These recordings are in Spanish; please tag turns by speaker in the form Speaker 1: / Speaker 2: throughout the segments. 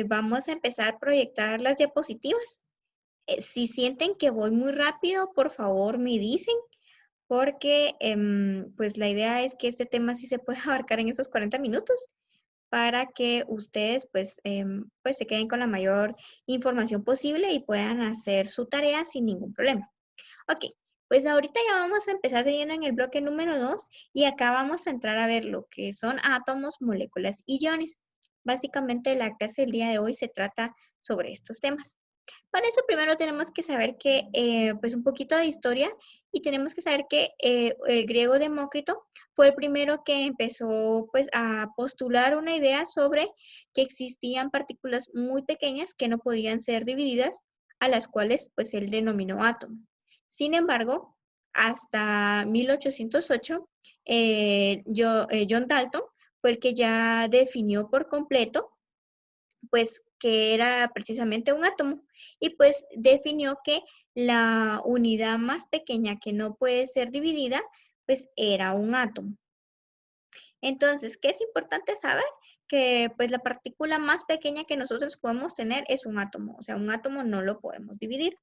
Speaker 1: vamos a empezar a proyectar las diapositivas. Si sienten que voy muy rápido, por favor me dicen, porque pues la idea es que este tema sí se pueda abarcar en esos 40 minutos para que ustedes pues se queden con la mayor información posible y puedan hacer su tarea sin ningún problema. Ok, pues ahorita ya vamos a empezar de lleno en el bloque número 2 y acá vamos a entrar a ver lo que son átomos, moléculas y iones. Básicamente la clase del día de hoy se trata sobre estos temas. Para eso primero tenemos que saber que, pues un poquito de historia y tenemos que saber que el griego Demócrito fue el primero que empezó pues a postular una idea sobre que existían partículas muy pequeñas que no podían ser divididas, a las cuales pues él denominó átomo. Sin embargo, hasta 1808, John Dalton fue el que ya definió por completo pues que era precisamente un átomo y pues definió que la unidad más pequeña que no puede ser dividida pues era un átomo. Entonces, ¿qué es importante saber? Que pues la partícula más pequeña que nosotros podemos tener es un átomo, o sea, un átomo no lo podemos dividir,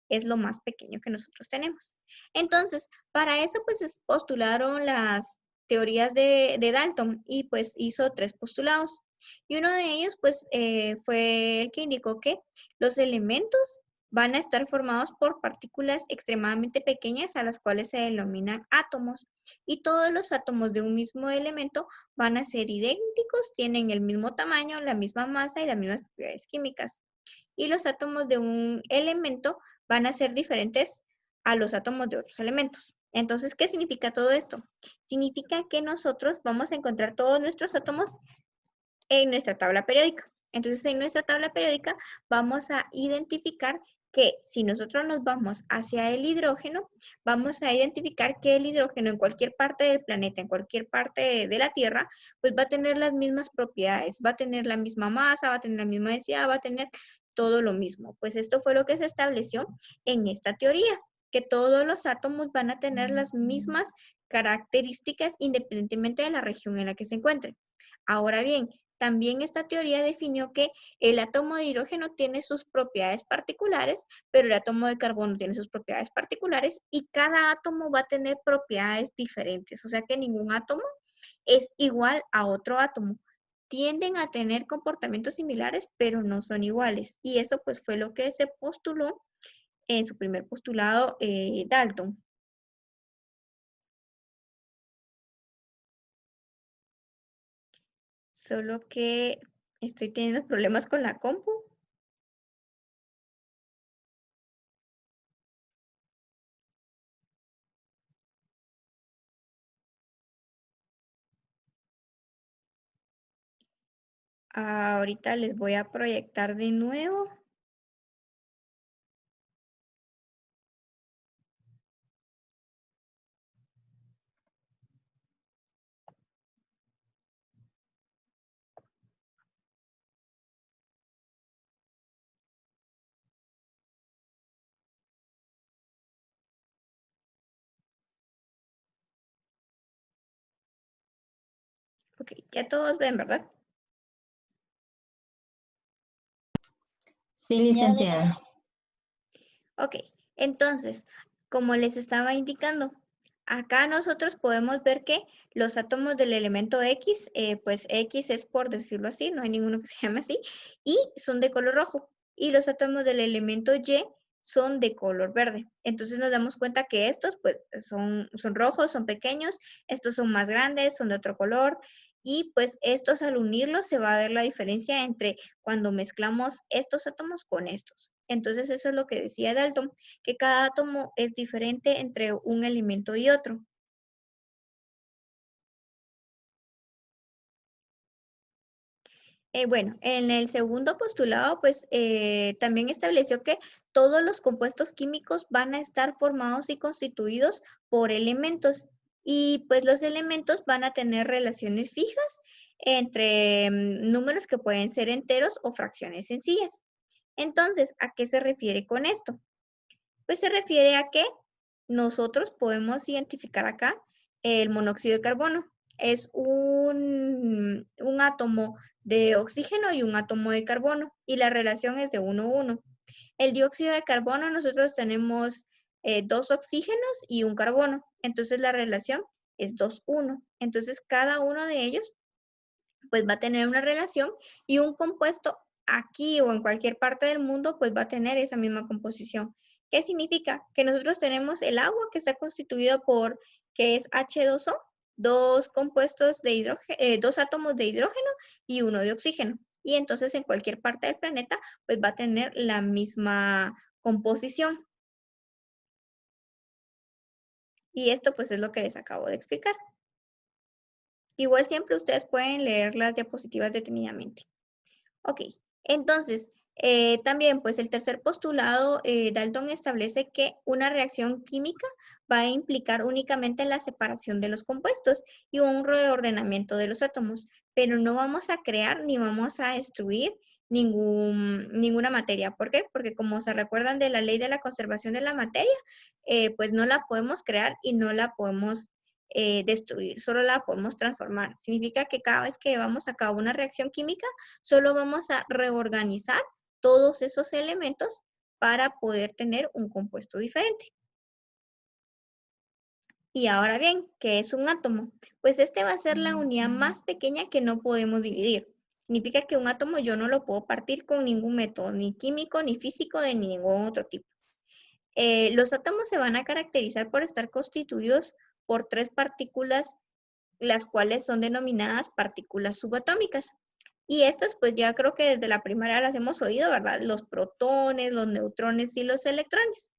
Speaker 1: es lo más pequeño que nosotros tenemos. Entonces, para eso pues postularon las teorías de Dalton y pues hizo 3 postulados. Y uno de ellos pues fue el que indicó que los elementos van a estar formados por partículas extremadamente pequeñas a las cuales se denominan átomos. Y todos los átomos de un mismo elemento van a ser idénticos, tienen el mismo tamaño, la misma masa y las mismas propiedades químicas. Y los átomos de un elemento van a ser diferentes a los átomos de otros elementos. Entonces, ¿qué significa todo esto? Significa que nosotros vamos a encontrar todos nuestros átomos en nuestra tabla periódica. Entonces, en nuestra tabla periódica vamos a identificar que si nosotros nos vamos hacia el hidrógeno, vamos a identificar que el hidrógeno en cualquier parte del planeta, en cualquier parte de la Tierra, pues va a tener las mismas propiedades, va a tener la misma masa, va a tener la misma densidad, va a tener todo lo mismo. Pues esto fue lo que se estableció en esta teoría, que todos los átomos van a tener las mismas características independientemente de la región en la que se encuentren. Ahora bien, también esta teoría definió que el átomo de hidrógeno tiene sus propiedades particulares, pero el átomo de carbono tiene sus propiedades particulares y cada átomo va a tener propiedades diferentes. O sea que ningún átomo es igual a otro átomo. Tienden a tener comportamientos similares, pero no son iguales. Y eso pues fue lo que se postuló en su primer postulado Dalton. Solo que estoy teniendo problemas con la compu. Ahorita les voy a proyectar de nuevo. Ok, ya todos ven, ¿verdad?
Speaker 2: Sí, licenciada.
Speaker 1: Ok, entonces, como les estaba indicando, acá nosotros podemos ver que los átomos del elemento X, pues X es por decirlo así, no hay ninguno que se llame así, y son de color rojo. Y los átomos del elemento Y son de color verde. Entonces nos damos cuenta que estos pues son rojos, son pequeños, estos son más grandes, son de otro color. Y pues estos al unirlos se va a ver la diferencia entre cuando mezclamos estos átomos con estos. Entonces eso es lo que decía Dalton, que cada átomo es diferente entre un elemento y otro. Bueno, en el segundo postulado, pues también estableció que todos los compuestos químicos van a estar formados y constituidos por elementos y pues los elementos van a tener relaciones fijas entre números que pueden ser enteros o fracciones sencillas. Entonces, ¿a qué se refiere con esto? Pues se refiere a que nosotros podemos identificar acá el monóxido de carbono. es un átomo de oxígeno y un átomo de carbono, y la relación es de 1:1. El dióxido de carbono, nosotros tenemos 2 oxígenos y un carbono, entonces la relación es 2:1. Entonces cada uno de ellos pues va a tener una relación, y un compuesto aquí o en cualquier parte del mundo pues va a tener esa misma composición. ¿Qué significa? Que nosotros tenemos el agua, que está constituido por, que es H2O, dos compuestos de hidrógeno, dos átomos de hidrógeno y uno de oxígeno. Y entonces en cualquier parte del planeta pues va a tener la misma composición. Y esto pues es lo que les acabo de explicar. Igual siempre ustedes pueden leer las diapositivas detenidamente. Ok, entonces, también pues el tercer postulado, Dalton establece que una reacción química va a implicar únicamente la separación de los compuestos y un reordenamiento de los átomos, pero no vamos a crear ni vamos a destruir ninguna materia. ¿Por qué? Porque como se recuerdan de la ley de la conservación de la materia, pues no la podemos crear y no la podemos destruir, solo la podemos transformar. Significa que cada vez que llevamos a cabo una reacción química, solo vamos a reorganizar todos esos elementos para poder tener un compuesto diferente. Y ahora bien, ¿qué es un átomo? Pues este va a ser la unidad más pequeña que no podemos dividir. Significa que un átomo yo no lo puedo partir con ningún método, ni químico, ni físico, de ningún otro tipo. Los átomos se van a caracterizar por estar constituidos por 3 partículas, las cuales son denominadas partículas subatómicas. Y estas, pues ya creo que desde la primaria las hemos oído, ¿verdad? Los protones, los neutrones y los electrones.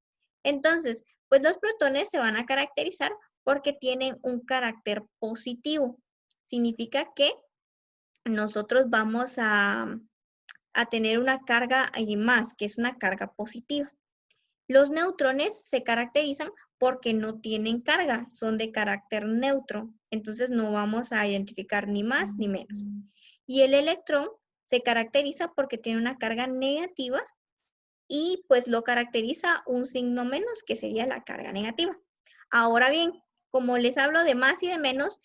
Speaker 1: Entonces, pues los protones se van a caracterizar porque tienen un carácter positivo. Significa que nosotros vamos a tener una carga y más, que es una carga positiva. Los neutrones se caracterizan porque no tienen carga, son de carácter neutro, entonces no vamos a identificar ni más ni menos. Y el electrón se caracteriza porque tiene una carga negativa y pues lo caracteriza un signo menos, que sería la carga negativa. Ahora bien, como les hablo de más y de menos,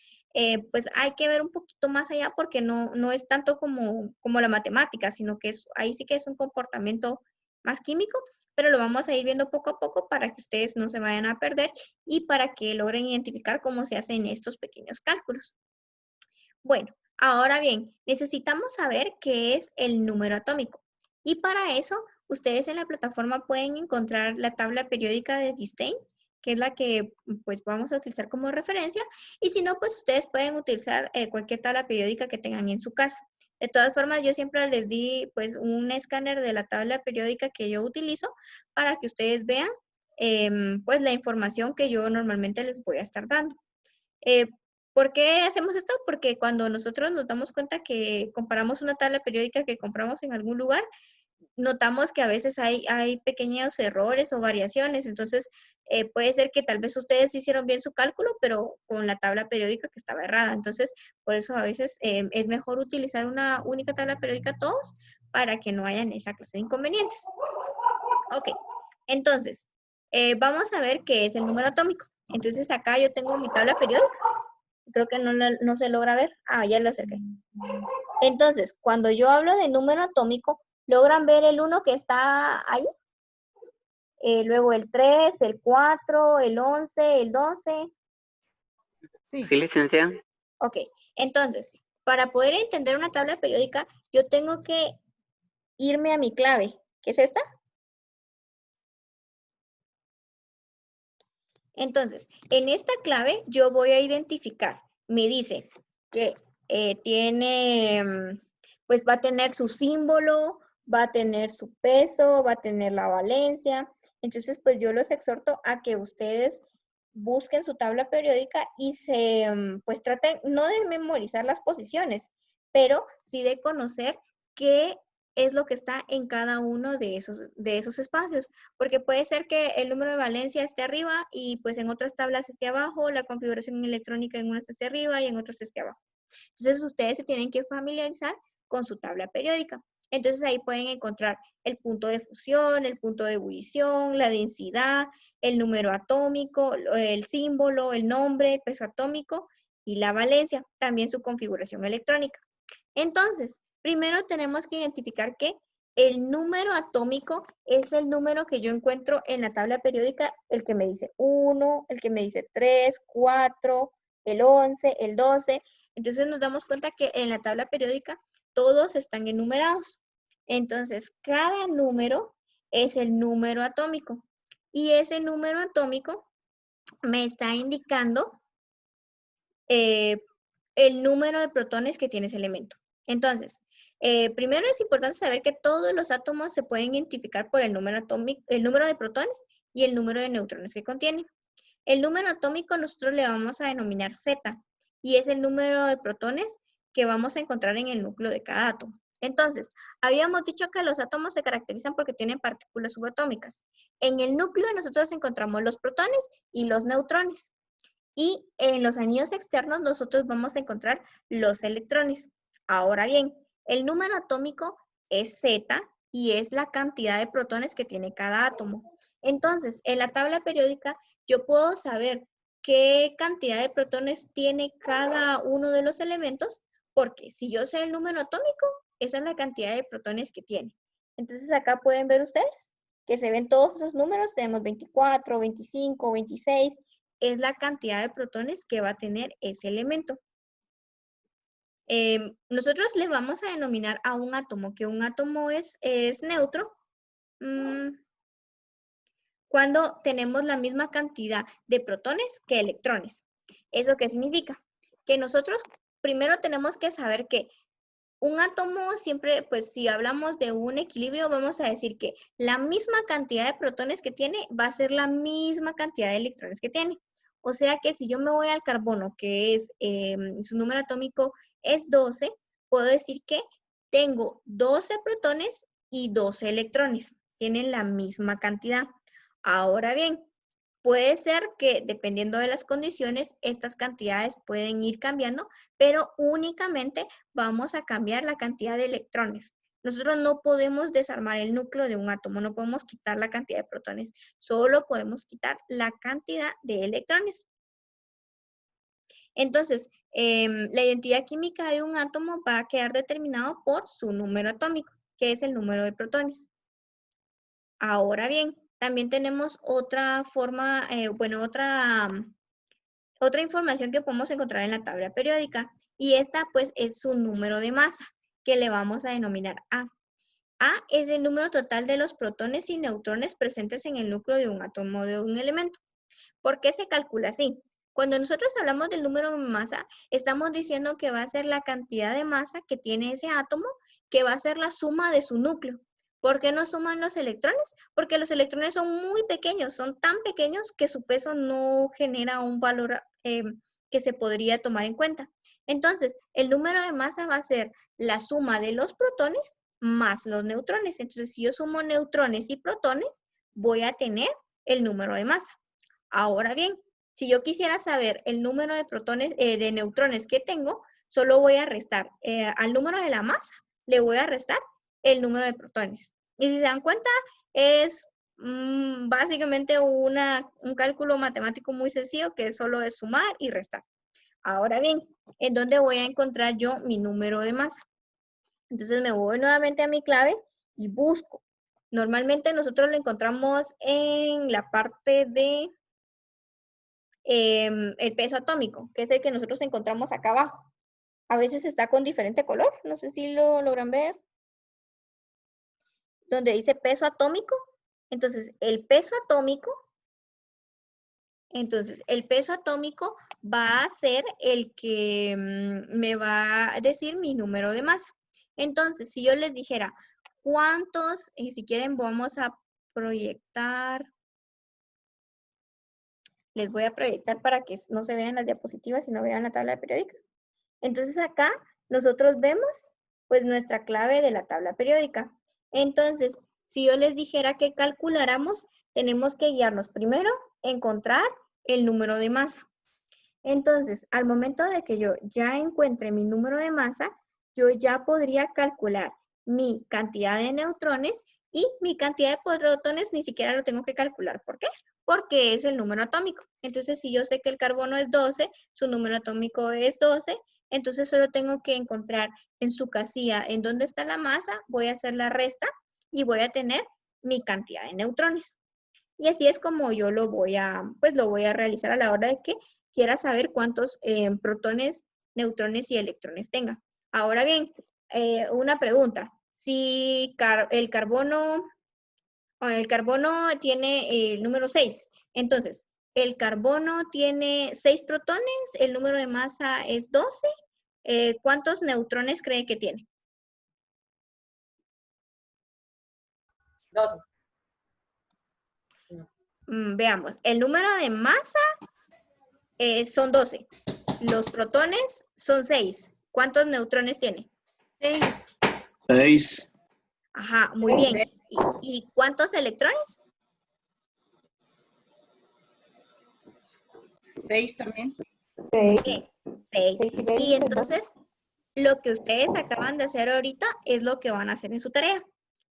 Speaker 1: pues hay que ver un poquito más allá, porque no es tanto como la matemática, sino que ahí sí que es un comportamiento más químico, pero lo vamos a ir viendo poco a poco para que ustedes no se vayan a perder y para que logren identificar cómo se hacen estos pequeños cálculos. Bueno, ahora bien, necesitamos saber qué es el número atómico. Y para eso, ustedes en la plataforma pueden encontrar la tabla periódica de Distain, que es la que pues vamos a utilizar como referencia. Y si no, pues ustedes pueden utilizar cualquier tabla periódica que tengan en su casa. De todas formas, yo siempre les di pues un escáner de la tabla periódica que yo utilizo para que ustedes vean pues la información que yo normalmente les voy a estar dando. Eh, ¿Por qué hacemos esto? Porque cuando nosotros nos damos cuenta que comparamos una tabla periódica que compramos en algún lugar, notamos que a veces hay pequeños errores o variaciones. Entonces, puede ser que tal vez ustedes hicieron bien su cálculo, pero con la tabla periódica que estaba errada. Entonces, por eso a veces es mejor utilizar una única tabla periódica todos para que no hayan esa clase de inconvenientes. Ok, entonces, vamos a ver qué es el número atómico. Entonces, acá yo tengo mi tabla periódica. Creo que no se logra ver. Ah, ya lo acerqué. Entonces, cuando yo hablo de número atómico, ¿logran ver el 1 que está ahí? Luego el 3, el 4, el 11, el 12.
Speaker 2: Sí, licenciada.
Speaker 1: Ok, entonces, para poder entender una tabla periódica, yo tengo que irme a mi clave, que es esta. Entonces, en esta clave yo voy a identificar, me dice que pues va a tener su símbolo, va a tener su peso, va a tener la valencia. Entonces, pues yo los exhorto a que ustedes busquen su tabla periódica y pues traten, no de memorizar las posiciones, pero sí de conocer qué es lo que está en cada uno de esos espacios, porque puede ser que el número de valencia esté arriba y pues en otras tablas esté abajo, la configuración electrónica en unas esté arriba y en otras esté abajo. Entonces ustedes se tienen que familiarizar con su tabla periódica. Entonces ahí pueden encontrar el punto de fusión, el punto de ebullición, la densidad, el número atómico, el símbolo, el nombre, el peso atómico y la valencia, también su configuración electrónica. Entonces, primero tenemos que identificar que el número atómico es el número que yo encuentro en la tabla periódica, el que me dice 1, el que me dice 3, 4, el 11, el 12. Entonces nos damos cuenta que en la tabla periódica todos están enumerados. Entonces, cada número es el número atómico. Y ese número atómico me está indicando el número de protones que tiene ese elemento. Entonces, primero es importante saber que todos los átomos se pueden identificar por el número atómico, el número de protones y el número de neutrones que contienen. El número atómico nosotros le vamos a denominar Z y es el número de protones que vamos a encontrar en el núcleo de cada átomo. Entonces, habíamos dicho que los átomos se caracterizan porque tienen partículas subatómicas. En el núcleo nosotros encontramos los protones y los neutrones. Y en los anillos externos nosotros vamos a encontrar los electrones. Ahora bien, el número atómico es Z y es la cantidad de protones que tiene cada átomo. Entonces, en la tabla periódica yo puedo saber qué cantidad de protones tiene cada uno de los elementos, porque si yo sé el número atómico, esa es la cantidad de protones que tiene. Entonces acá pueden ver ustedes que se ven todos esos números, tenemos 24, 25, 26, es la cantidad de protones que va a tener ese elemento. Nosotros le vamos a denominar a un átomo, que un átomo es neutro, cuando tenemos la misma cantidad de protones que electrones. ¿Eso qué significa? Que nosotros primero tenemos que saber que un átomo siempre, pues si hablamos de un equilibrio, vamos a decir que la misma cantidad de protones que tiene va a ser la misma cantidad de electrones que tiene. O sea que si yo me voy al carbono, que es su número atómico es 12, puedo decir que tengo 12 protones y 12 electrones. Tienen la misma cantidad. Ahora bien, puede ser que dependiendo de las condiciones, estas cantidades pueden ir cambiando, pero únicamente vamos a cambiar la cantidad de electrones. Nosotros no podemos desarmar el núcleo de un átomo, no podemos quitar la cantidad de protones, solo podemos quitar la cantidad de electrones. Entonces, la identidad química de un átomo va a quedar determinado por su número atómico, que es el número de protones. Ahora bien, también tenemos otra forma, otra información que podemos encontrar en la tabla periódica, y esta pues es su número de masa, que le vamos a denominar A. A es el número total de los protones y neutrones presentes en el núcleo de un átomo de un elemento. ¿Por qué se calcula así? Cuando nosotros hablamos del número de masa, estamos diciendo que va a ser la cantidad de masa que tiene ese átomo, que va a ser la suma de su núcleo. ¿Por qué no suman los electrones? Porque los electrones son muy pequeños, son tan pequeños que su peso no genera un valor que se podría tomar en cuenta. Entonces, el número de masa va a ser la suma de los protones más los neutrones. Entonces, si yo sumo neutrones y protones, voy a tener el número de masa. Ahora bien, si yo quisiera saber el número de protones, de neutrones que tengo, solo voy a restar al número de la masa, le voy a restar el número de protones. Y si se dan cuenta, es básicamente un cálculo matemático muy sencillo que solo es sumar y restar. Ahora bien, ¿en dónde voy a encontrar yo mi número de masa? Entonces me voy nuevamente a mi clave y busco. Normalmente nosotros lo encontramos en la parte de el peso atómico, que es el que nosotros encontramos acá abajo. A veces está con diferente color, no sé si lo logran ver. Donde dice peso atómico, entonces el peso atómico va a ser el que me va a decir mi número de masa. Entonces, si yo les dijera cuántos, y si quieren vamos a proyectar, les voy a proyectar para que no se vean las diapositivas, sino vean la tabla periódica. Entonces acá nosotros vemos pues nuestra clave de la tabla periódica. Entonces, si yo les dijera que calculáramos, tenemos que guiarnos primero, encontrar el número de masa. Entonces, al momento de que yo ya encuentre mi número de masa, yo ya podría calcular mi cantidad de neutrones y mi cantidad de protones ni siquiera lo tengo que calcular. ¿Por qué? porque es el número atómico. Entonces, si yo sé que el carbono es 12, su número atómico es 12, entonces solo tengo que encontrar en su casilla en dónde está la masa, voy a hacer la resta y voy a tener mi cantidad de neutrones. Y así es como yo pues lo voy a realizar a la hora de que quiera saber cuántos protones, neutrones y electrones tenga. Ahora bien, una pregunta. Si el carbono tiene el número 6, entonces, el carbono tiene 6 protones, el número de masa es 12. ¿Cuántos neutrones cree que tiene?
Speaker 3: 12.
Speaker 1: Veamos, el número de masa son 12. Los protones son 6. ¿Cuántos neutrones tiene?
Speaker 3: 6.
Speaker 4: 6.
Speaker 1: Ajá, muy bien. ¿Y cuántos electrones?
Speaker 3: 6 también.
Speaker 1: 6. 6. Y entonces, lo que ustedes acaban de hacer ahorita es lo que van a hacer en su tarea.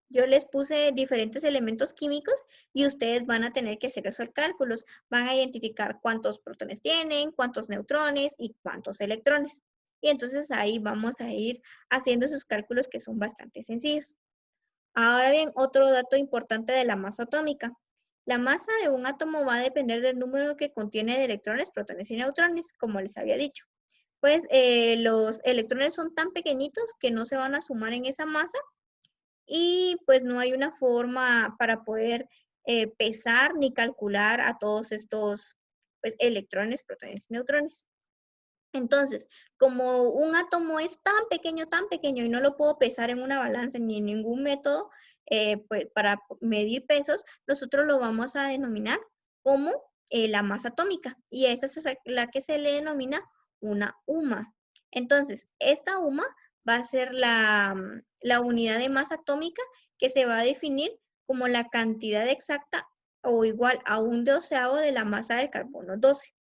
Speaker 1: Yo les puse diferentes elementos químicos y ustedes van a tener que hacer esos cálculos. Van a identificar cuántos protones tienen, cuántos neutrones y cuántos electrones. Y entonces ahí vamos a ir haciendo esos cálculos que son bastante sencillos. Ahora bien, otro dato importante de la masa atómica. La masa de un átomo va a depender del número que contiene de electrones, protones y neutrones, como les había dicho. Pues los electrones son tan pequeñitos que no se van a sumar en esa masa y pues no hay una forma para poder pesar ni calcular a todos estos pues, electrones, protones y neutrones. Entonces, como un átomo es tan pequeño y no lo puedo pesar en una balanza ni en ningún método pues, para medir pesos, nosotros lo vamos a denominar como la masa atómica. Y esa es la que se le denomina una UMA. Entonces, esta UMA va a ser la unidad de masa atómica que se va a definir como la cantidad exacta o igual a 1/12 de la masa del carbono 12.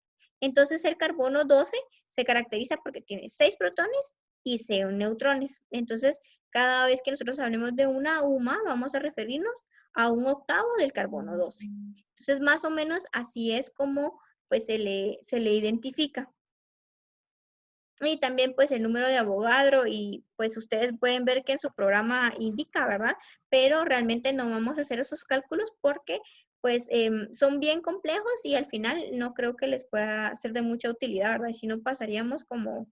Speaker 1: Entonces, el carbono 12 se caracteriza porque tiene 6 protones y 6 neutrones. Entonces, cada vez que nosotros hablemos de una UMA, vamos a referirnos a 1/8 del carbono 12. Entonces, más o menos así es como pues, se le identifica. Y también pues el número de Avogadro y pues ustedes pueden ver que en su programa indica, ¿verdad? Pero realmente no vamos a hacer esos cálculos porque pues son bien complejos y al final no creo que les pueda ser de mucha utilidad, ¿verdad? Y si no pasaríamos como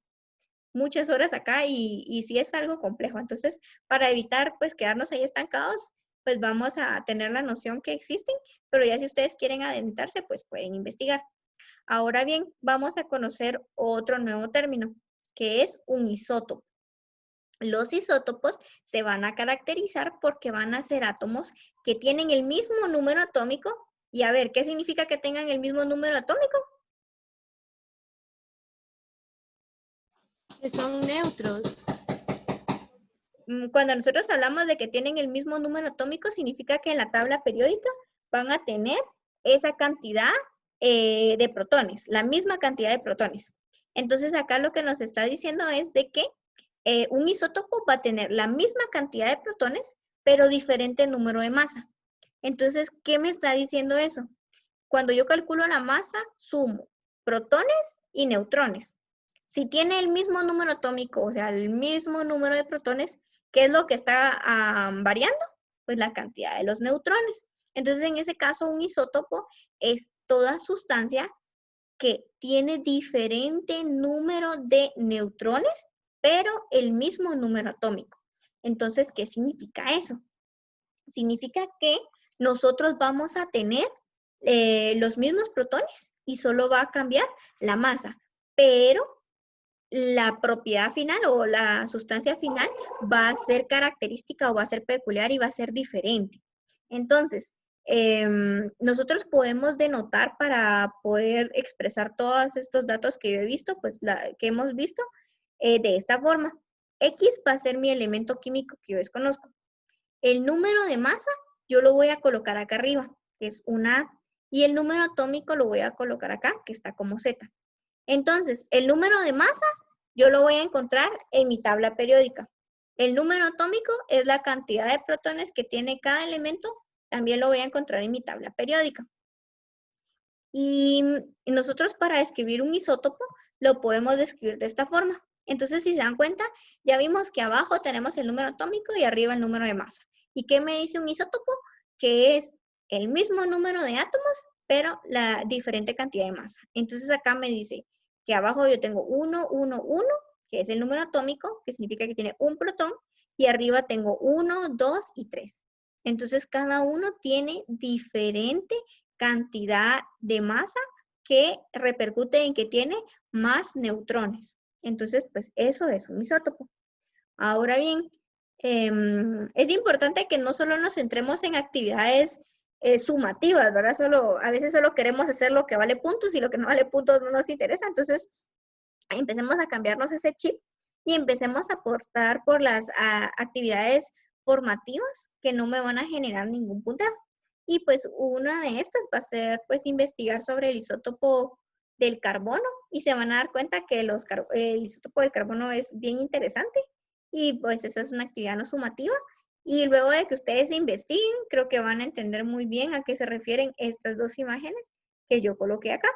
Speaker 1: muchas horas acá y sí es algo complejo. Entonces, para evitar pues quedarnos ahí estancados, pues vamos a tener la noción que existen, pero ya si ustedes quieren adentrarse, pues pueden investigar. Ahora bien, vamos a conocer otro nuevo término, que es un isótopo. Los isótopos se van a caracterizar porque van a ser átomos que tienen el mismo número atómico. Y a ver, ¿qué significa que tengan el mismo número atómico?
Speaker 3: Que son neutros.
Speaker 1: Cuando nosotros hablamos de que tienen el mismo número atómico, significa que en la tabla periódica van a tener esa cantidad de protones, la misma cantidad de protones. Entonces acá lo que nos está diciendo es de que un isótopo va a tener la misma cantidad de protones, pero diferente número de masa. Entonces, ¿qué me está diciendo eso? Cuando yo calculo la masa, sumo protones y neutrones. Si tiene el mismo número atómico, o sea, el mismo número de protones, ¿qué es lo que está variando? Pues la cantidad de los neutrones. Entonces, en ese caso, un isótopo es toda sustancia que tiene diferente número de neutrones, pero el mismo número atómico. Entonces, ¿qué significa eso? Significa que nosotros vamos a tener los mismos protones y solo va a cambiar la masa, pero la propiedad final o la sustancia final va a ser característica o va a ser peculiar y va a ser diferente. Entonces, nosotros podemos denotar para poder expresar todos estos datos que yo he visto, pues que hemos visto, de esta forma. X va a ser mi elemento químico que yo desconozco. El número de masa yo lo voy a colocar acá arriba, que es una A, y el número atómico lo voy a colocar acá, que está como Z. Entonces, el número de masa yo lo voy a encontrar en mi tabla periódica. El número atómico es la cantidad de protones que tiene cada elemento, también lo voy a encontrar en mi tabla periódica. Y nosotros para describir un isótopo lo podemos describir de esta forma. Entonces, si se dan cuenta, ya vimos que abajo tenemos el número atómico y arriba el número de masa. ¿Y qué me dice un isótopo? Que es el mismo número de átomos, pero la diferente cantidad de masa. Entonces, acá me dice que abajo yo tengo 1, 1, 1, que es el número atómico, que significa que tiene un protón, y arriba tengo 1, 2 y 3. Entonces, cada uno tiene diferente cantidad de masa que repercute en que tiene más neutrones. Entonces, pues eso es un isótopo. Ahora bien, es importante que no solo nos centremos en actividades sumativas, ¿verdad? A veces solo queremos hacer lo que vale puntos y lo que no vale puntos no nos interesa. Entonces, empecemos a cambiarnos ese chip y empecemos a aportar por las actividades formativas que no me van a generar ningún punteo. Y pues una de estas va a ser pues investigar sobre el isótopo del carbono y se van a dar cuenta que el isótopo del carbono es bien interesante y pues esa es una actividad no sumativa. Y luego de que ustedes investiguen, creo que van a entender muy bien a qué se refieren estas dos imágenes que yo coloqué acá.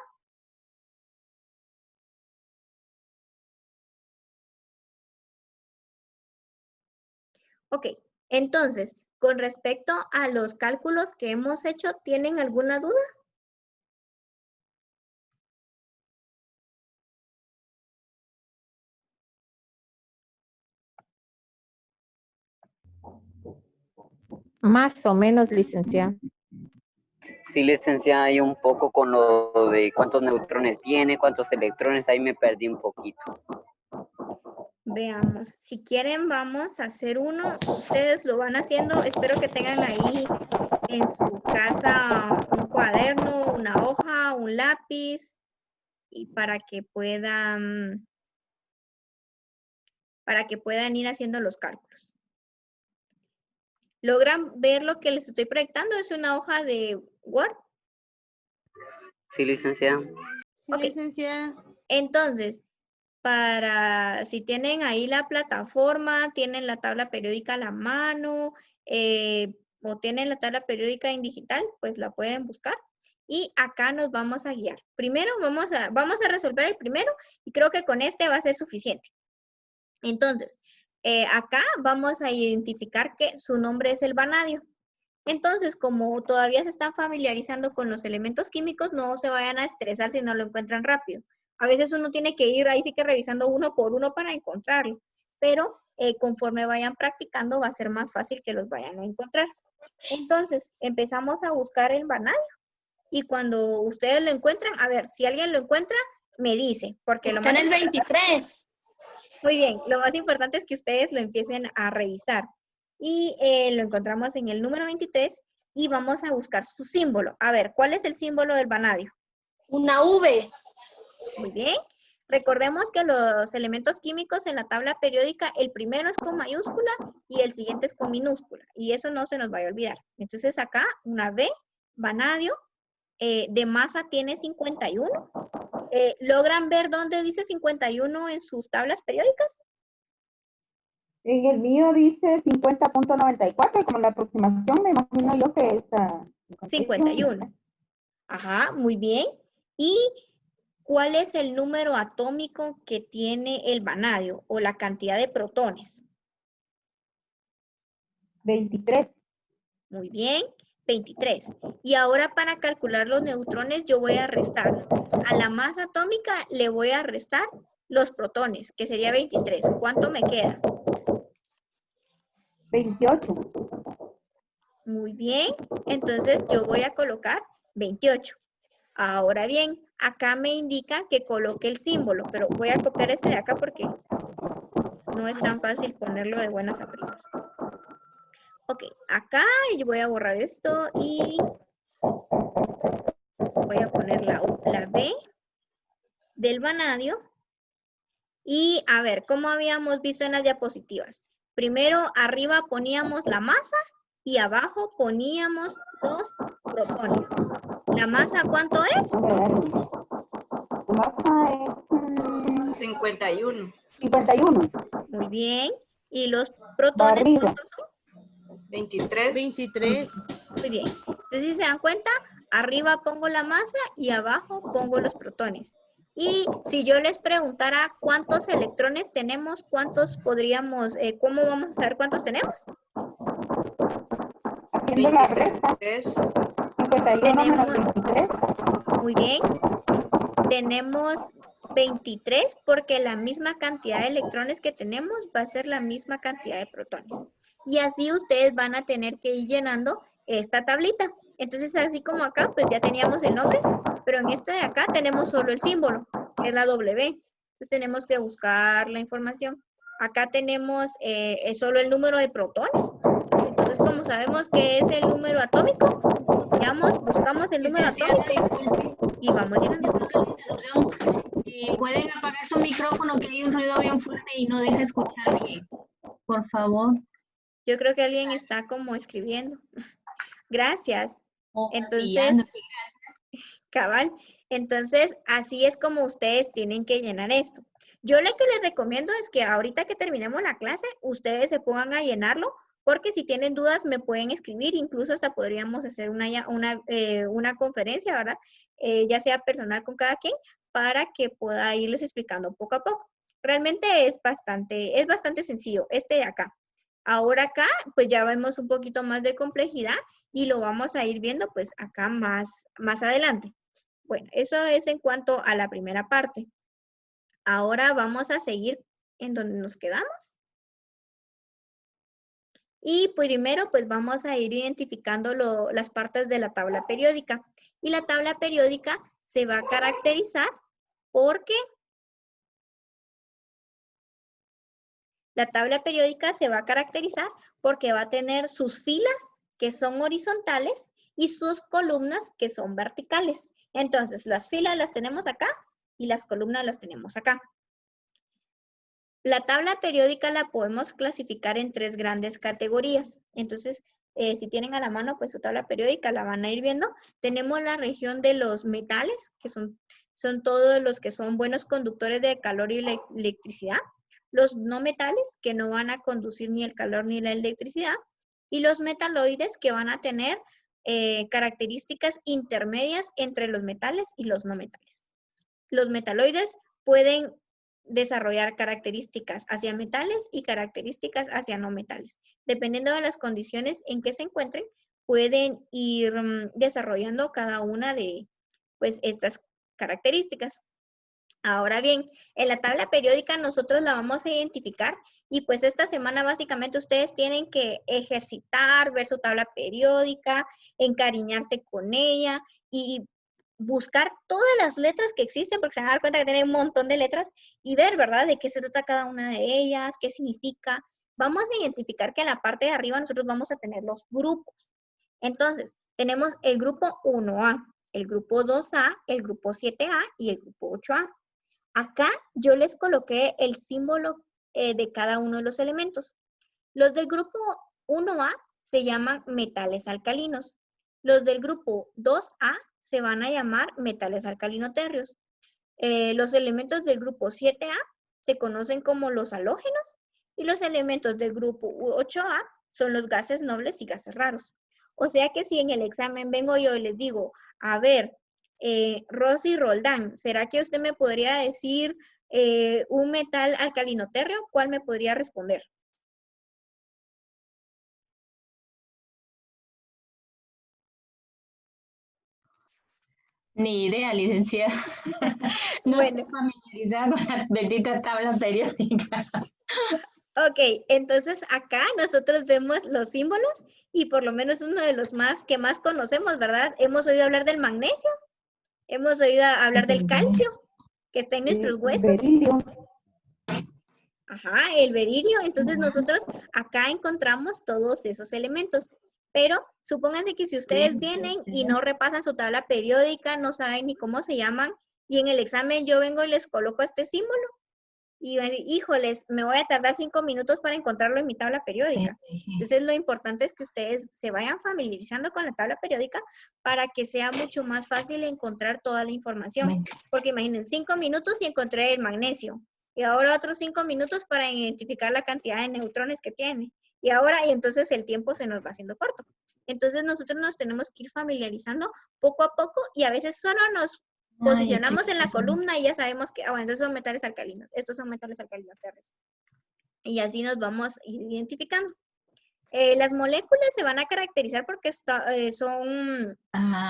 Speaker 1: Ok, entonces, con respecto a los cálculos que hemos hecho, ¿tienen alguna duda?
Speaker 4: Más o menos, licenciada.
Speaker 2: Sí, licenciada, hay un poco con lo de cuántos neutrones tiene, cuántos electrones, ahí me perdí un poquito.
Speaker 1: Veamos, si quieren vamos a hacer uno, ustedes lo van haciendo, espero que tengan ahí en su casa un cuaderno, una hoja, un lápiz, y para que puedan ir haciendo los cálculos. ¿Logran ver lo que les estoy proyectando? Es una hoja de Word.
Speaker 2: Sí, licenciada.
Speaker 3: Sí,
Speaker 1: Ok.
Speaker 3: licenciada.
Speaker 1: Entonces, si tienen ahí la plataforma, tienen la tabla periódica a la mano, o tienen la tabla periódica en digital, pues la pueden buscar. Y acá nos vamos a guiar. Primero vamos a resolver el primero y creo que con este va a ser suficiente. Entonces, acá vamos a identificar que su nombre es el vanadio. Entonces, como todavía se están familiarizando con los elementos químicos, no se vayan a estresar si no lo encuentran rápido. A veces uno tiene que ir ahí sí que revisando uno por uno para encontrarlo, pero conforme vayan practicando va a ser más fácil que los vayan a encontrar. Entonces, empezamos a buscar el vanadio y cuando ustedes lo encuentran, a ver, si alguien lo encuentra, me dice, porque
Speaker 3: Está en el 23.
Speaker 1: Muy bien, lo más importante es que ustedes lo empiecen a revisar. Y lo encontramos en el número 23 y vamos a buscar su símbolo. A ver, ¿cuál es el símbolo del vanadio?
Speaker 3: Una V.
Speaker 1: Muy bien. Recordemos que los elementos químicos en la tabla periódica, el primero es con mayúscula y el siguiente es con minúscula. Y eso no se nos vaya a olvidar. Entonces acá, una V, vanadio, de masa tiene 51. ¿Logran ver dónde dice 51 en sus tablas periódicas?
Speaker 4: En el mío dice 50.94, como la aproximación, me imagino yo que es
Speaker 1: 51. Ajá, muy bien. ¿Y cuál es el número atómico que tiene el vanadio o la cantidad de protones?
Speaker 4: 23.
Speaker 1: Muy bien, 23. Y ahora para calcular los neutrones yo voy a restar. A la masa atómica le voy a restar los protones, que sería 23. ¿Cuánto me queda?
Speaker 4: 28.
Speaker 1: Muy bien, entonces yo voy a colocar 28. Ahora bien, acá me indica que coloque el símbolo, pero voy a copiar este de acá porque no es tan fácil ponerlo de buenas a primeras. Ok, acá yo voy a borrar esto y voy a poner la B del vanadio. Y a ver, ¿cómo habíamos visto en las diapositivas? Primero arriba poníamos la masa y abajo poníamos los protones. ¿La masa cuánto es?
Speaker 4: La masa es
Speaker 3: 51.
Speaker 4: 51.
Speaker 1: Muy bien. ¿Y los protones
Speaker 4: Barrido.
Speaker 1: cuántos son?
Speaker 3: 23. 23.
Speaker 1: Muy bien. Entonces, si se dan cuenta, arriba pongo la masa y abajo pongo los protones. Y si yo les preguntara cuántos electrones tenemos, ¿cuántos podríamos, cómo vamos a saber cuántos tenemos?
Speaker 4: Haciendo la resta.
Speaker 3: 23.
Speaker 4: 51 menos 23.
Speaker 1: Muy bien. Tenemos 23 porque la misma cantidad de electrones que tenemos va a ser la misma cantidad de protones. Y así ustedes van a tener que ir llenando esta tablita. Entonces, así como acá, pues ya teníamos el nombre, pero en este de acá tenemos solo el símbolo, que es la W. Entonces tenemos que buscar la información. Acá tenemos solo el número de protones. Entonces, como sabemos que es el número atómico, buscamos el número atómico
Speaker 5: Disculpe,
Speaker 1: y vamos llenando.
Speaker 5: disculpe la interrupción. Pueden apagar su micrófono, que hay un ruido bien fuerte y no deja escuchar bien. Por favor.
Speaker 1: Yo creo que alguien está como escribiendo. Gracias.
Speaker 5: O
Speaker 1: Entonces,
Speaker 5: guiando.
Speaker 1: cabal. Entonces, así es como ustedes tienen que llenar esto. Yo lo que les recomiendo es que ahorita que terminemos la clase, ustedes se pongan a llenarlo, porque si tienen dudas me pueden escribir, incluso hasta podríamos hacer una conferencia, ¿verdad? Ya sea personal con cada quien, para que pueda irles explicando poco a poco. Realmente es bastante sencillo, este de acá. Ahora acá, pues ya vemos un poquito más de complejidad y lo vamos a ir viendo pues acá más adelante. Bueno, eso es en cuanto a la primera parte. Ahora vamos a seguir en donde nos quedamos. Y primero pues vamos a ir identificando las partes de la tabla periódica. Y la tabla periódica se va a caracterizar porque va a tener sus filas que son horizontales y sus columnas que son verticales. Entonces, las filas las tenemos acá y las columnas las tenemos acá. La tabla periódica la podemos clasificar en 3 grandes categorías. Entonces, si tienen a la mano pues su tabla periódica, la van a ir viendo. Tenemos la región de los metales, que son todos los que son buenos conductores de calor y electricidad. Los no metales, que no van a conducir ni el calor ni la electricidad. Y los metaloides, que van a tener características intermedias entre los metales y los no metales. Los metaloides pueden desarrollar características hacia metales y características hacia no metales. Dependiendo de las condiciones en que se encuentren, pueden ir desarrollando cada una de pues, estas características. Ahora bien, en la tabla periódica nosotros la vamos a identificar y pues esta semana básicamente ustedes tienen que ejercitar, ver su tabla periódica, encariñarse con ella y buscar todas las letras que existen, porque se van a dar cuenta que tiene un montón de letras, y ver, ¿verdad?, de qué se trata cada una de ellas, qué significa. Vamos a identificar que en la parte de arriba nosotros vamos a tener los grupos. Entonces, tenemos el grupo 1A, el grupo 2A, el grupo 7A y el grupo 8A. Acá yo les coloqué el símbolo de cada uno de los elementos. Los del grupo 1A se llaman metales alcalinos. Los del grupo 2A se van a llamar metales alcalino-térreos. Los elementos del grupo 7A se conocen como los halógenos y los elementos del grupo 8A son los gases nobles y gases raros. O sea que si en el examen vengo yo y les digo, a ver, Rosy Roldán, ¿será que usted me podría decir un metal alcalino-térreo? ¿Cuál me podría responder?
Speaker 5: Ni idea, licenciada. No estoy familiarizada con las benditas tablas periódicas.
Speaker 1: Ok, entonces acá nosotros vemos los símbolos y por lo menos uno de los que más conocemos, ¿verdad? Hemos oído hablar del magnesio, hemos oído hablar del calcio, que está en nuestros huesos.
Speaker 4: Berilio.
Speaker 1: Ajá, el berilio. Entonces nosotros acá encontramos todos esos elementos. Pero supónganse que si ustedes vienen y no repasan su tabla periódica, no saben ni cómo se llaman, y en el examen yo vengo y les coloco este símbolo, y van a decir, híjoles, me voy a tardar 5 minutos para encontrarlo en mi tabla periódica. Entonces lo importante es que ustedes se vayan familiarizando con la tabla periódica para que sea mucho más fácil encontrar toda la información. Porque imaginen, 5 minutos y encontré el magnesio. Y ahora otros 5 minutos para identificar la cantidad de neutrones que tiene. Y entonces el tiempo se nos va haciendo corto. Entonces nosotros nos tenemos que ir familiarizando poco a poco y a veces solo nos posicionamos en la columna y ya sabemos que, bueno, estos son metales alcalinos, estos son metales alcalinos terrestres. Y así nos vamos a ir identificando. Las moléculas se van a caracterizar porque son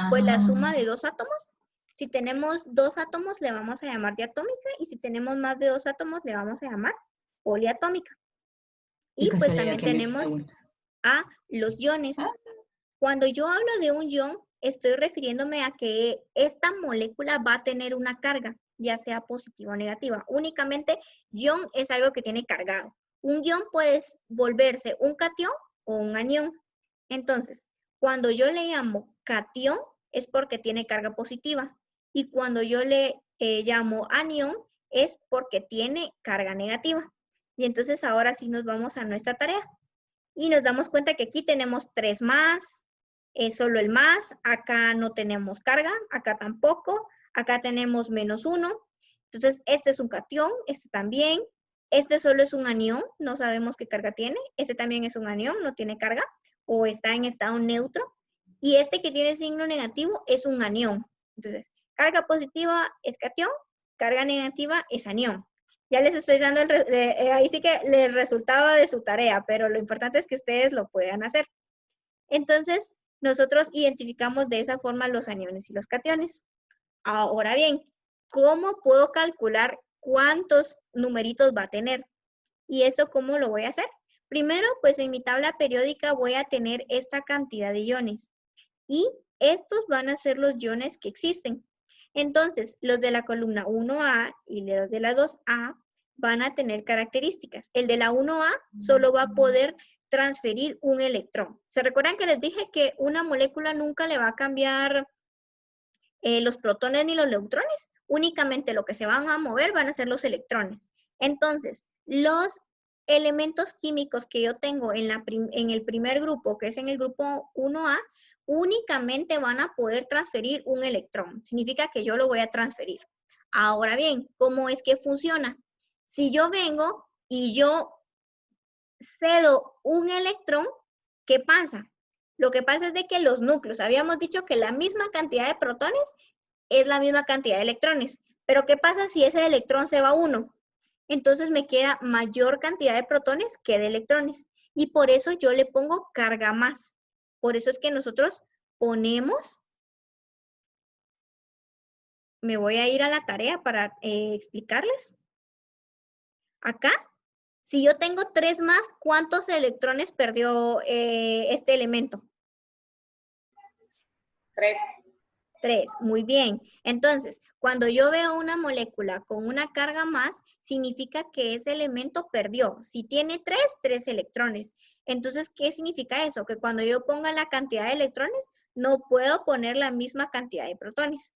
Speaker 1: pues la suma de dos átomos. Si tenemos dos átomos le vamos a llamar diatómica y si tenemos más de dos átomos le vamos a llamar poliatómica. Y pues también tenemos a los iones. Cuando yo hablo de un ion, estoy refiriéndome a que esta molécula va a tener una carga, ya sea positiva o negativa. Únicamente ion es algo que tiene cargado. Un ion puede volverse un catión o un anión. Entonces, cuando yo le llamo catión es porque tiene carga positiva. Y cuando yo le llamo anión es porque tiene carga negativa. Y entonces ahora sí nos vamos a nuestra tarea. Y nos damos cuenta que aquí tenemos 3 más, solo el más, acá no tenemos carga, acá tampoco, acá tenemos -1. Entonces, este es un catión, este también, este solo es un anión, no sabemos qué carga tiene, este también es un anión, no tiene carga, o está en estado neutro, y este que tiene signo negativo es un anión. Entonces, carga positiva es catión, carga negativa es anión. Ya les estoy dando ahí sí que el resultado de su tarea, pero lo importante es que ustedes lo puedan hacer. Entonces, nosotros identificamos de esa forma los aniones y los cationes. Ahora bien, ¿cómo puedo calcular cuántos numeritos va a tener? ¿Y eso cómo lo voy a hacer? Primero, pues en mi tabla periódica voy a tener esta cantidad de iones. Y estos van a ser los iones que existen. Entonces, los de la columna 1A y los de la 2A van a tener características. El de la 1A solo va a poder transferir un electrón. ¿Se recuerdan que les dije que una molécula nunca le va a cambiar los protones ni los neutrones? Únicamente lo que se van a mover van a ser los electrones. Entonces, los elementos químicos que yo tengo en el primer grupo, que es en el grupo 1A, únicamente van a poder transferir un electrón. Significa que yo lo voy a transferir. Ahora bien, ¿cómo es que funciona? Si yo vengo y yo cedo un electrón, ¿qué pasa? Lo que pasa es de que los núcleos, habíamos dicho que la misma cantidad de protones es la misma cantidad de electrones. Pero ¿qué pasa si ese electrón se va 1? Entonces me queda mayor cantidad de protones que de electrones. Y por eso yo le pongo carga más. Por eso es que nosotros ponemos, me voy a ir a la tarea para explicarles. Acá, si yo tengo 3 más, ¿cuántos electrones perdió este elemento?
Speaker 3: 3.
Speaker 1: 3, muy bien. Entonces, cuando yo veo una molécula con una carga más, significa que ese elemento perdió. Si tiene 3, 3 electrones. Entonces, ¿qué significa eso? Que cuando yo ponga la cantidad de electrones, no puedo poner la misma cantidad de protones.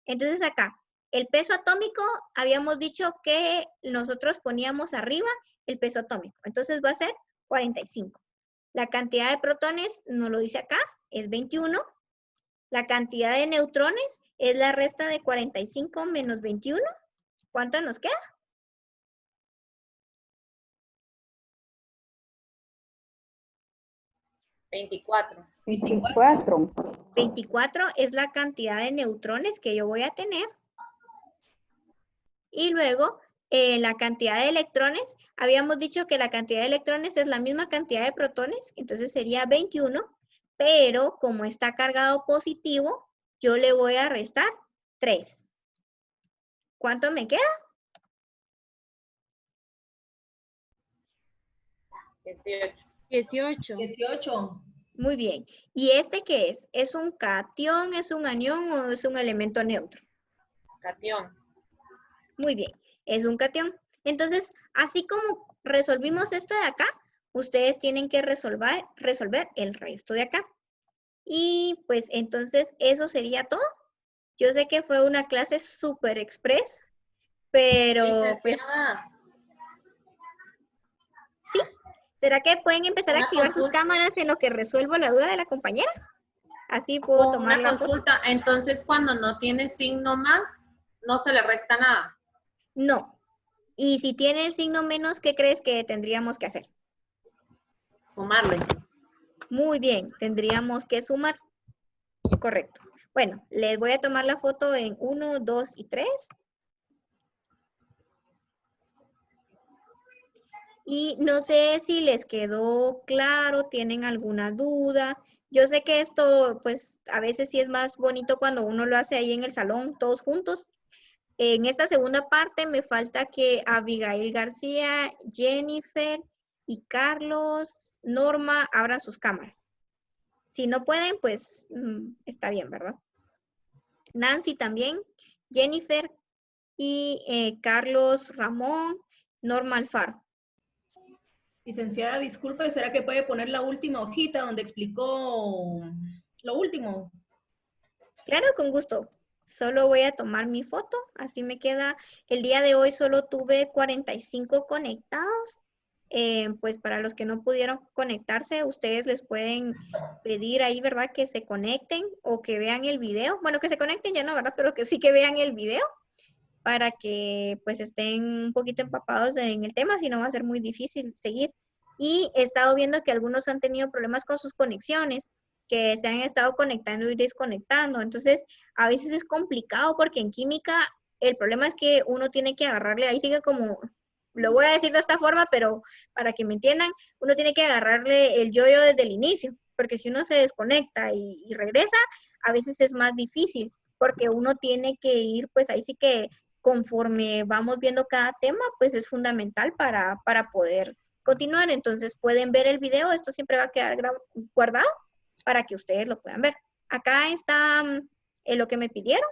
Speaker 1: Entonces acá, el peso atómico, habíamos dicho que nosotros poníamos arriba el peso atómico. Entonces va a ser 45. La cantidad de protones, nos lo dice acá, es 21. La cantidad de neutrones es la resta de 45 menos 21. ¿Cuánto nos queda?
Speaker 3: 24.
Speaker 4: 24.
Speaker 1: 24 es la cantidad de neutrones que yo voy a tener. Y luego, la cantidad de electrones, habíamos dicho que la cantidad de electrones es la misma cantidad de protones, entonces sería 21, pero como está cargado positivo, yo le voy a restar 3. ¿Cuánto me queda?
Speaker 3: 18.
Speaker 6: 18.
Speaker 1: Muy bien. ¿Y este qué es? ¿Es un catión, es un anión o es un elemento neutro?
Speaker 3: Catión.
Speaker 1: Muy bien, es un catión. Entonces, así como resolvimos esto de acá, ustedes tienen que resolver el resto de acá. Y pues entonces eso sería todo. Yo sé que fue una clase súper express, pero pues sí. ¿Será que pueden empezar a
Speaker 3: Una
Speaker 1: activar sus
Speaker 3: consulta.
Speaker 1: cámaras en lo que resuelvo la duda de la compañera? Así puedo tomar
Speaker 3: Una
Speaker 1: la foto.
Speaker 3: consulta, entonces cuando no tiene signo más, no se le resta nada.
Speaker 1: No. Y si tiene el signo menos, ¿qué crees que tendríamos que hacer?
Speaker 3: Sumarlo.
Speaker 1: Muy bien, tendríamos que sumar. Correcto. Bueno, les voy a tomar la foto en 1, 2 y 3. Y no sé si les quedó claro, tienen alguna duda. Yo sé que esto, pues, a veces sí es más bonito cuando uno lo hace ahí en el salón, todos juntos. En esta segunda parte me falta que Abigail García, Jennifer y Carlos, Norma abran sus cámaras. Si no pueden, pues está bien, ¿verdad? Nancy también, Jennifer y Carlos Ramón, Norma Alfaro.
Speaker 6: Licenciada, disculpe, ¿será que puede poner la última hojita donde explicó lo último?
Speaker 1: Claro, con gusto. Solo voy a tomar mi foto, así me queda. El día de hoy solo tuve 45 conectados. Pues para los que no pudieron conectarse, ustedes les pueden pedir ahí, ¿verdad? Que se conecten o que vean el video. Bueno, que se conecten ya no, ¿verdad? Pero que sí que vean el video para que pues estén un poquito empapados en el tema, si no va a ser muy difícil seguir. Y he estado viendo que algunos han tenido problemas con sus conexiones, que se han estado conectando y desconectando. Entonces, a veces es complicado porque en química el problema es que uno tiene que agarrarle, ahí sigue como, lo voy a decir de esta forma, pero para que me entiendan, uno tiene que agarrarle el yo-yo desde el inicio, porque si uno se desconecta y regresa, a veces es más difícil, porque uno tiene que ir, pues ahí sí que conforme vamos viendo cada tema, pues es fundamental para poder continuar. Entonces pueden ver el video, esto siempre va a quedar guardado para que ustedes lo puedan ver. Acá está lo que me pidieron.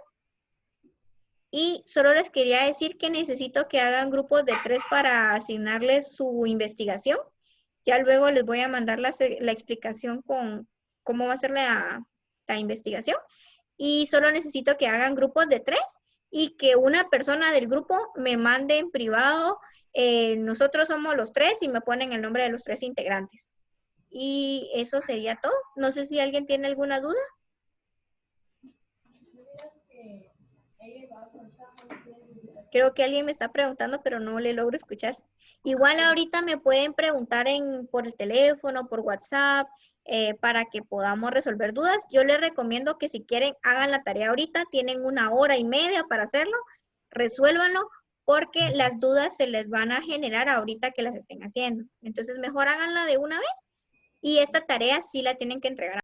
Speaker 1: Y solo les quería decir que necesito que hagan grupos de 3 para asignarles su investigación. Ya luego les voy a mandar la explicación con cómo va a ser la investigación. Y solo necesito que hagan grupos de 3 y que una persona del grupo me mande en privado, nosotros somos los 3 y me ponen el nombre de los 3 integrantes. Y eso sería todo. No sé si alguien tiene alguna duda. Creo que alguien me está preguntando, pero no le logro escuchar. Igual ahorita me pueden preguntar por el teléfono, por WhatsApp, para que podamos resolver dudas. Yo les recomiendo que si quieren hagan la tarea ahorita, tienen 1 hora y media para hacerlo, resuélvanlo, porque las dudas se les van a generar ahorita que las estén haciendo. Entonces mejor háganla de una vez y esta tarea sí la tienen que entregar